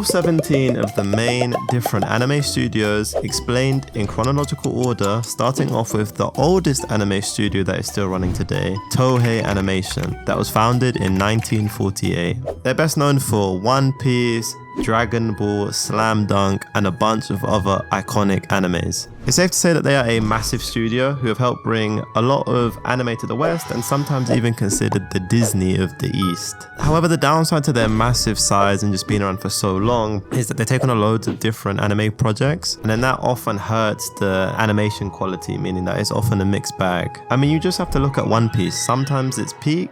all 17 of the main different anime studios explained in chronological order, starting off with the oldest anime studio that is still running today, Toei Animation, that was founded in 1948. They're best known for One Piece, Dragon Ball, Slam Dunk, and a bunch of other iconic animes. It's safe to say that they are a massive studio who have helped bring a lot of anime to the West and sometimes even considered the Disney of the East. However, the downside to their massive size and just being around for so long is that they take on loads of different anime projects, and then that often hurts the animation quality, meaning that it's often a mixed bag. I mean, you just have to look at One Piece. Sometimes it's peak.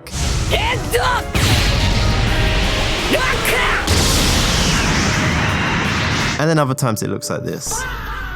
And then other times it looks like this.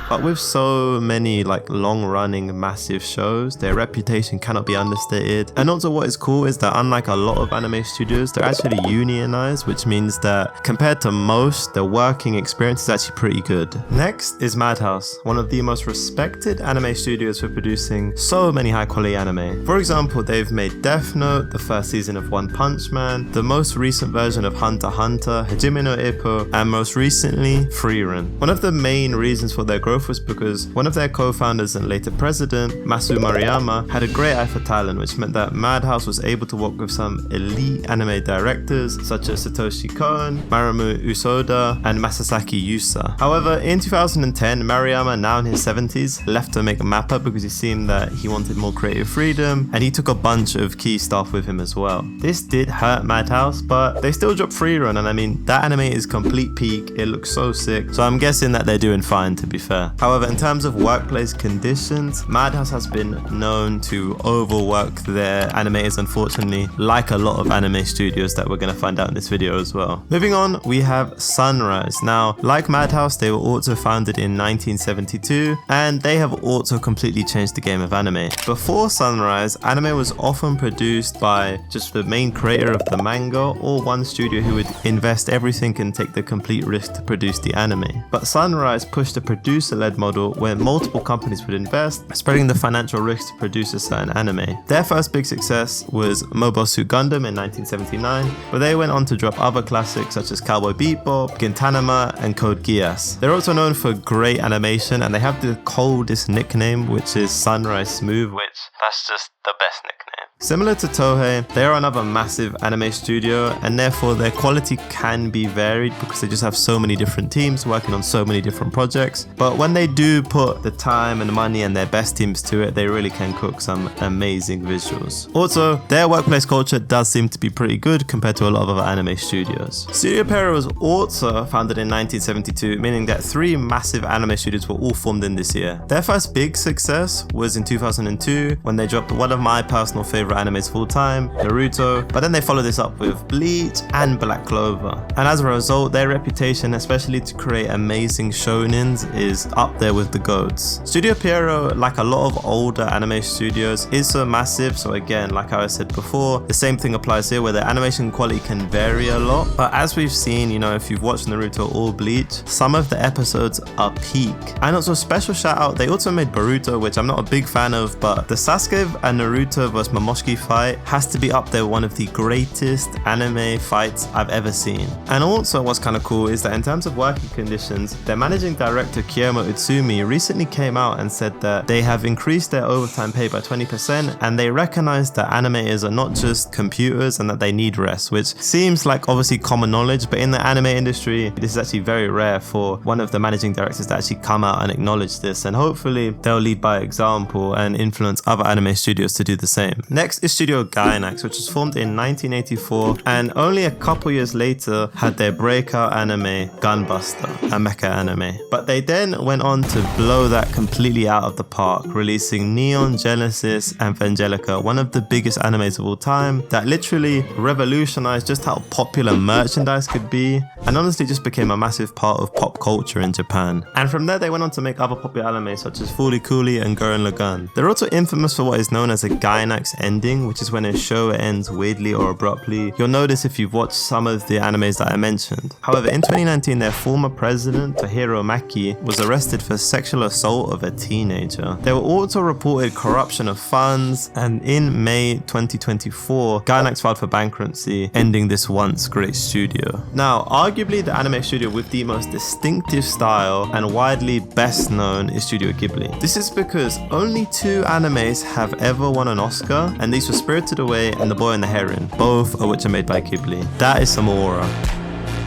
But with so many long-running massive shows, their reputation cannot be understated. And also what is cool is that unlike a lot of anime studios, they're actually unionized, which means that compared to most, the working experience is actually pretty good. Next is Madhouse, one of the most respected anime studios for producing so many high-quality anime. For example, they've made Death Note, the first season of One Punch Man, the most recent version of Hunter x Hunter, Hajime no Ippo, and most recently, Frieren. One of the main reasons for their growth was because one of their co-founders and later president, Masu Maruyama, had a great eye for talent, which meant that Madhouse was able to work with some elite anime directors such as Satoshi Kon, Marumu Usoda, and Masasaki Yusa. However, in 2010, Maruyama, now in his 70s, left to make Mappa because it seemed that he wanted more creative freedom, and he took a bunch of key staff with him as well. This did hurt Madhouse, but they still dropped Frieren, and I mean, that anime is complete peak. It looks so sick, so I'm guessing that they're doing fine, to be fair. However, in terms of workplace conditions, Madhouse has been known to overwork their animators, unfortunately, like a lot of anime studios that we're going to find out in this video as well. Moving on, we have Sunrise. Now, like Madhouse, they were also founded in 1972, and they have also completely changed the game of anime. Before Sunrise, anime was often produced by just the main creator of the manga or one studio who would invest everything and take the complete risk to produce the anime. But Sunrise pushed a producer-led model where multiple companies would invest, spreading the financial risk to produce a certain anime. Their first big success was Mobile Suit Gundam in 1979, but they went on to drop other classics such as Cowboy Bebop, Gintama, and Code Geass. They're also known for great animation, and they have the coldest nickname, which is Sunrise Smooth, which that's just the best nickname. Similar to Toei, they are another massive anime studio, and therefore their quality can be varied because they just have so many different teams working on so many different projects. But when they do put the time and money and their best teams to it, they really can cook some amazing visuals. Also, their workplace culture does seem to be pretty good compared to a lot of other anime studios. Studio Pierrot was also founded in 1972, meaning that 3 massive anime studios were all formed in this year. Their first big success was in 2002 when they dropped one of my personal favorite animes full time, Naruto, but then they followed this up with Bleach and Black Clover. And as a result, their reputation, especially to create amazing shonens, is up there with the GOATs. Studio Pierrot, like a lot of older anime studios, is so massive, so again, like I said before, the same thing applies here where the animation quality can vary a lot. But as we've seen, if you've watched Naruto or Bleach, some of the episodes are peak. And also special shout out, they also made Boruto, which I'm not a big fan of, but the Sasuke and Naruto vs Momoshiki fight has to be up there, one of the greatest anime fights I've ever seen. And also what's kind of cool is that in terms of working conditions, their managing director Kiyomo Utsumi recently came out and said that they have increased their overtime pay by 20%, and they recognize that animators are not just computers and that they need rest, which seems like obviously common knowledge, but in the anime industry this is actually very rare for one of the managing directors to actually come out and acknowledge this, and hopefully they'll lead by example and influence other anime studios to do the same. Next is Studio Gainax, which was formed in 1984 and only a couple years later had their breakout anime Gunbuster, a mecha anime. But they then went on to blow that completely out of the park, releasing Neon Genesis and Evangelica, one of the biggest animes of all time that literally revolutionized just how popular merchandise could be, and honestly just became a massive part of pop culture in Japan. And from there they went on to make other popular anime such as Fooly Cooly and Gurren Lagann. They're also infamous for what is known as a Gainax engine, ending, which is when a show ends weirdly or abruptly. You'll notice if you've watched some of the animes that I mentioned. However, in 2019, their former president, Tohiro Maki, was arrested for sexual assault of a teenager. There were also reported corruption of funds, and in May 2024, Gainax filed for bankruptcy, ending this once great studio. Now, arguably the anime studio with the most distinctive style and widely best known is Studio Ghibli. This is because only 2 animes have ever won an Oscar, and these were Spirited Away and The Boy and the Heron, both of which are made by Ghibli. That is some aura.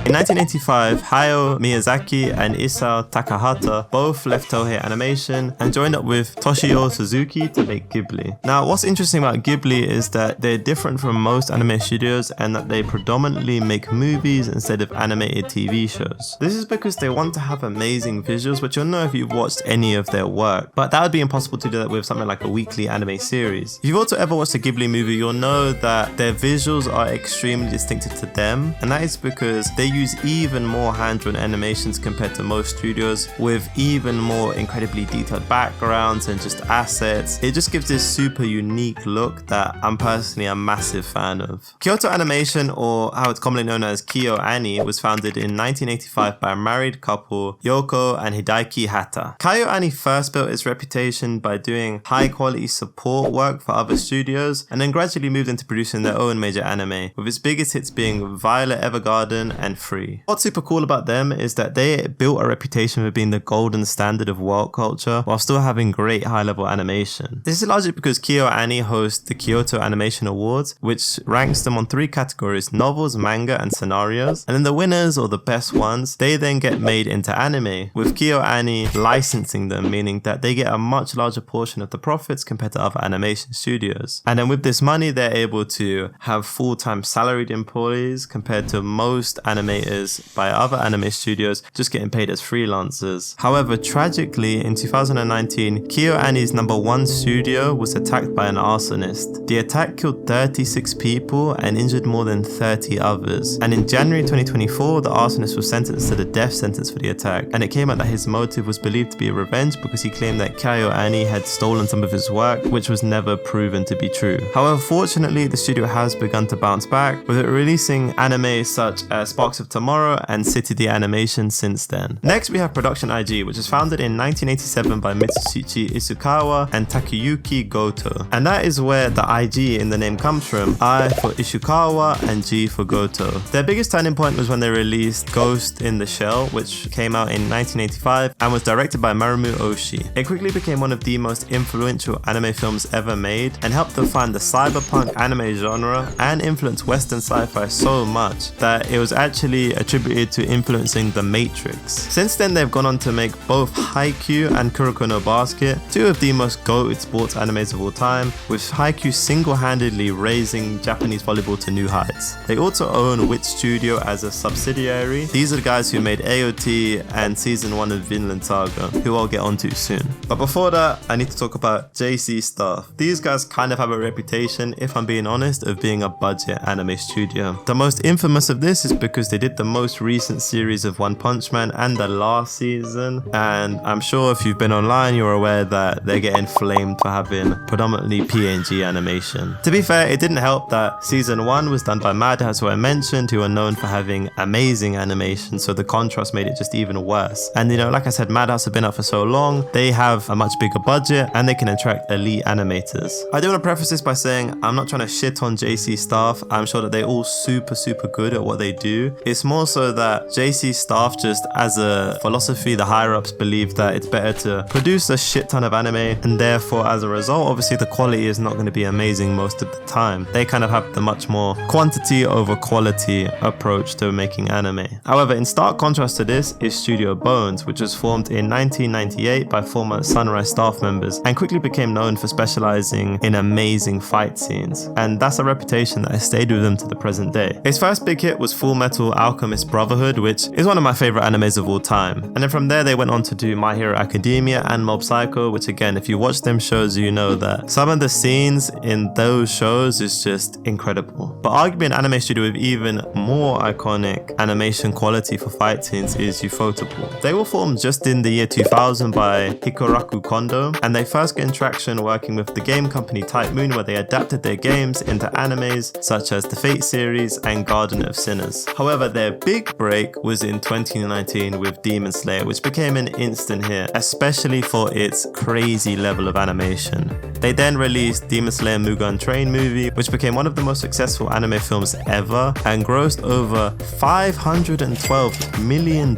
In 1985, Hayao Miyazaki and Isao Takahata both left Toei Animation and joined up with Toshio Suzuki to make Ghibli. Now, what's interesting about Ghibli is that they're different from most anime studios and that they predominantly make movies instead of animated TV shows. This is because they want to have amazing visuals, which you'll know if you've watched any of their work, but that would be impossible to do that with something like a weekly anime series. If you've also ever watched a Ghibli movie, you'll know that their visuals are extremely distinctive to them, and that is because they use even more hand-drawn animations compared to most studios, with even more incredibly detailed backgrounds and just assets. It just gives this super unique look that I'm personally a massive fan of. Kyoto Animation, or how it's commonly known as Kyoto Ani, was founded in 1985 by a married couple, Yoko and Hideaki Hata. Kyoto Ani first built its reputation by doing high-quality support work for other studios, and then gradually moved into producing their own major anime, with its biggest hits being Violet Evergarden and Free. What's super cool about them is that they built a reputation for being the golden standard of world culture while still having great high-level animation. This is largely because Kyoto Ani hosts the Kyoto Animation Awards, which ranks them on 3 categories: novels, manga, and scenarios. And then the winners, or the best ones, they then get made into anime, with Kyoto Ani licensing them, meaning that they get a much larger portion of the profits compared to other animation studios. And then with this money, they're able to have full-time salaried employees compared to most animators by other anime studios just getting paid as freelancers. However, tragically, in 2019, Kyoto Ani's #1 studio was attacked by an arsonist. The attack killed 36 people and injured more than 30 others. And in January 2024, the arsonist was sentenced to the death sentence for the attack, and it came out that his motive was believed to be revenge because he claimed that Kyoto Ani had stolen some of his work, which was never proven to be true. However, fortunately, the studio has begun to bounce back, with it releasing anime such as Sparks of Tomorrow and City the Animation since then. Next, we have Production IG, which was founded in 1987 by Mitsushi Isukawa and Takayuki Goto. And that is where the IG in the name comes from, I for Isukawa and G for Goto. Their biggest turning point was when they released Ghost in the Shell, which came out in 1985 and was directed by Marumu Oshii. It quickly became one of the most influential anime films ever made and helped define the cyberpunk anime genre and influence Western sci-fi so much that it was actually attributed to influencing The Matrix. Since then, they've gone on to make both Haikyuu and Kuroko no Basket, 2 of the most goated sports animes of all time, with Haikyuu single-handedly raising Japanese volleyball to new heights. They also own Wit Studio as a subsidiary. These are the guys who made AOT and Season 1 of Vinland Saga, who I'll get onto soon. But before that, I need to talk about JC Staff. These guys kind of have a reputation, if I'm being honest, of being a budget anime studio. The most infamous of this is because they did the most recent series of One Punch Man and the last season, and I'm sure if you've been online you're aware that they're getting flamed for having predominantly PNG animation. To be fair, it didn't help that season 1 was done by Madhouse, who I mentioned, who are known for having amazing animation, so the contrast made it just even worse. And you know, like I said, Madhouse have been out for so long, they have a much bigger budget and they can attract elite animators. I do want to preface this by saying I'm not trying to shit on JC Staff. I'm sure that they're all super good at what they do. It's more so that JC Staff, just as a philosophy, the higher ups believe that it's better to produce a shit ton of anime, and therefore as a result obviously the quality is not going to be amazing most of the time. They kind of have the much more quantity over quality approach to making anime. However, in stark contrast to this is Studio Bones, which was formed in 1998 by former Sunrise staff members and quickly became known for specializing in amazing fight scenes, and that's a reputation that has stayed with them to the present day. His first big hit was Full Metal Alchemist Brotherhood, which is one of my favorite animes of all time. And then from there they went on to do My Hero Academia and Mob Psycho, which again, if you watch them shows, you know that some of the scenes in those shows is just incredible. But arguably an anime studio with even more iconic animation quality for fight scenes is Ufotable. They were formed just in the year 2000 by Hikoraku Kondo, and they first gained traction working with the game company Type Moon, where they adapted their games into animes such as the Fate series and Garden of Sinners. However, their big break was in 2019 with Demon Slayer, which became an instant hit, especially for its crazy level of animation. They then released Demon Slayer Mugen Train movie, which became one of the most successful anime films ever and grossed over $512 million,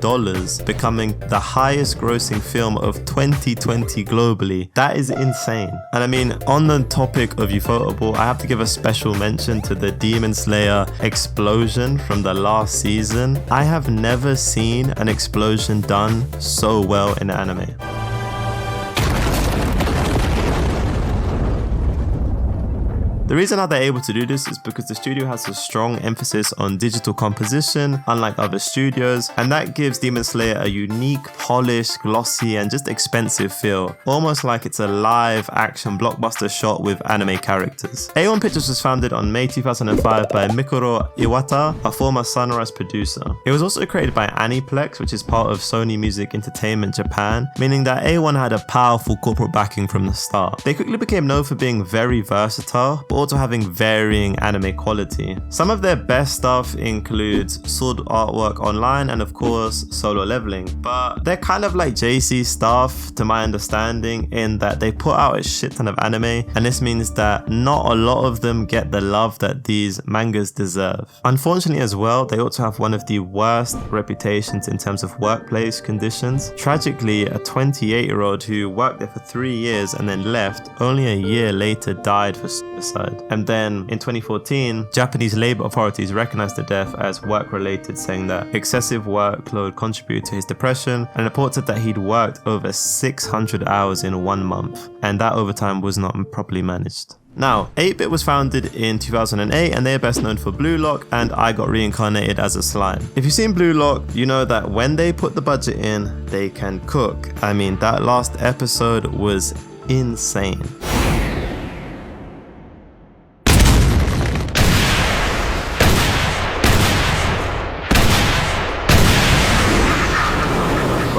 becoming the highest grossing film of 2020 globally. That is insane. And I mean, on the topic of Ufotable, I have to give a special mention to the Demon Slayer explosion from the last season. I have never seen an explosion done so well in anime. The reason how they're able to do this is because the studio has a strong emphasis on digital composition, unlike other studios, and that gives Demon Slayer a unique, polished, glossy, and just expensive feel, almost like it's a live action blockbuster shot with anime characters. A1 Pictures was founded on May 2005 by Mikuro Iwata, a former Sunrise producer. It was also created by Aniplex, which is part of Sony Music Entertainment Japan, meaning that A1 had a powerful corporate backing from the start. They quickly became known for being very versatile, but also having varying anime quality. Some of their best stuff includes Sword Artwork Online and of course Solo Leveling, but they're kind of like JC stuff to my understanding in that they put out a shit ton of anime, and this means that not a lot of them get the love that these mangas deserve. Unfortunately as well, they also have one of the worst reputations in terms of workplace conditions. Tragically, a 28-year-old who worked there for 3 years and then left, only a year later died for suicide. And then in 2014, Japanese labor authorities recognized the death as work-related, saying that excessive workload contributed to his depression, and reported that he'd worked over 600 hours in 1 month, and that overtime was not properly managed. Now, 8-Bit was founded in 2008 and they're best known for Blue Lock and I Got Reincarnated as a Slime. If you've seen Blue Lock, you know that when they put the budget in, they can cook. I mean, that last episode was insane.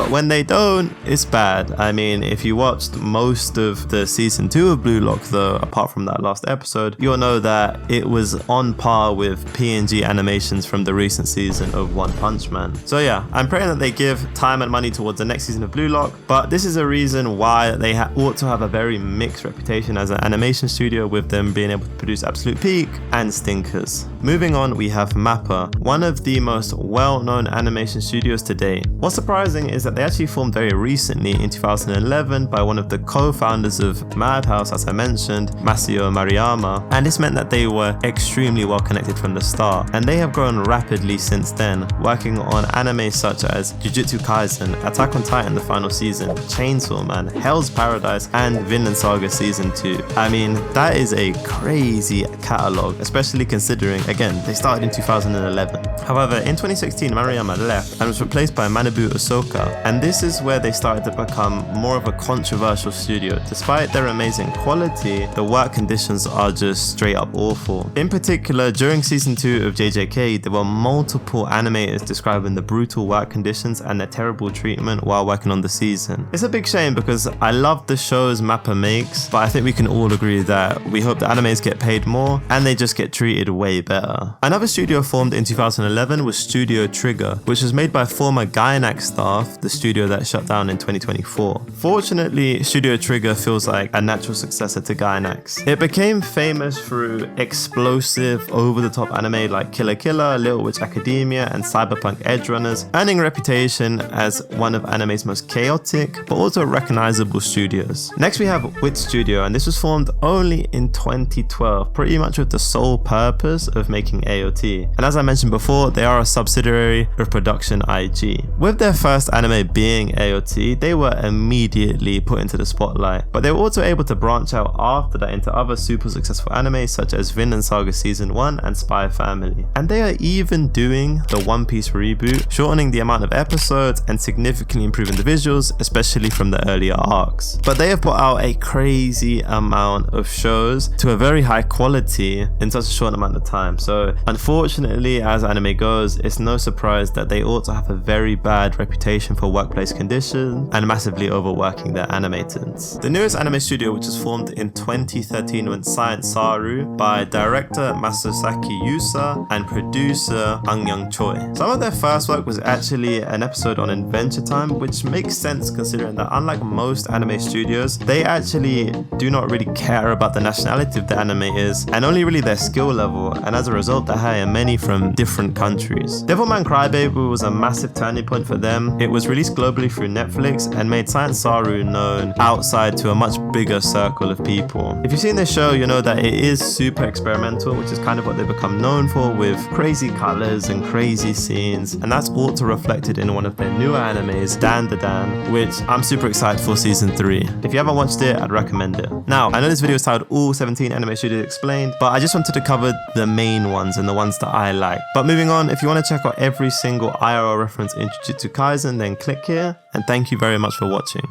When they don't, it's bad. I mean, if you watched most of the season 2 of Blue Lock though, apart from that last episode, you'll know that it was on par with PNG animations from the recent season of One Punch Man. So yeah, I'm praying that they give time and money towards the next season of Blue Lock, but this is a reason why they ought to have a very mixed reputation as an animation studio, with them being able to produce absolute peak and stinkers. Moving on, we have Mappa, one of the most well-known animation studios today. What's surprising is that they actually formed very recently in 2011 by one of the co-founders of Madhouse, as I mentioned, Masao Mariyama, and this meant that they were extremely well connected from the start, and they have grown rapidly since then, working on anime such as Jujutsu Kaisen, Attack on Titan the final season, Chainsaw Man, Hell's Paradise, and Vinland Saga Season 2. I mean, that is a crazy catalogue, especially considering, again, they started in 2011. However, in 2016, Mariyama left and was replaced by Manabu Usoka, and this is where they started to become more of a controversial studio. Despite their amazing quality, the work conditions are just straight up awful. In particular, during season 2 of JJK, there were multiple animators describing the brutal work conditions and their terrible treatment while working on the season. It's a big shame because I love the shows Mappa makes, but I think we can all agree that we hope the animes get paid more and they just get treated way better. Another studio formed in 2011 was Studio Trigger, which was made by former Gainax staff, the studio that shut down in 2024. Fortunately, Studio Trigger feels like a natural successor to Gainax. It became famous through explosive, over-the-top anime like Killer Killer, Little Witch Academia, and Cyberpunk Edge Runners, earning a reputation as one of anime's most chaotic but also recognizable studios. Next we have Wit Studio, and this was formed only in 2012, pretty much with the sole purpose of making AOT. And as I mentioned before, they are a subsidiary of Production IG. With their first anime it being AOT, they were immediately put into the spotlight. But they were also able to branch out after that into other super successful anime such as Vinland Saga Season 1 and Spy Family. And they are even doing the One Piece reboot, shortening the amount of episodes and significantly improving the visuals, especially from the earlier arcs. But they have put out a crazy amount of shows to a very high quality in such a short amount of time. So unfortunately, as anime goes, it's no surprise that they also have a very bad reputation for workplace conditions and massively overworking their animators. The newest anime studio, which was formed in 2013, went silent Saru by director Masasaki Yusa and producer Young Choi. Some of their first work was actually an episode on Adventure Time, which makes sense considering that unlike most anime studios, they actually do not really care about the nationality of the animators and only really their skill level, and as a result they hire many from different countries. Devilman Crybaby was a massive turning point for them. It was released globally through Netflix and made Silent Saru known outside to a much bigger circle of people. If you've seen this show, you know that it is super experimental, which is kind of what they've become known for, with crazy colors and crazy scenes, and that's also reflected in one of their newer animes, Dan the Dan, which I'm super excited for season 3. If you haven't watched it, I'd recommend it. Now, I know this video is titled All 17 Anime Studios Explained, but I just wanted to cover the main ones and the ones that I like. But moving on, if you want to check out every single IRL reference in Jujutsu Kaisen, then click here, and thank you very much for watching.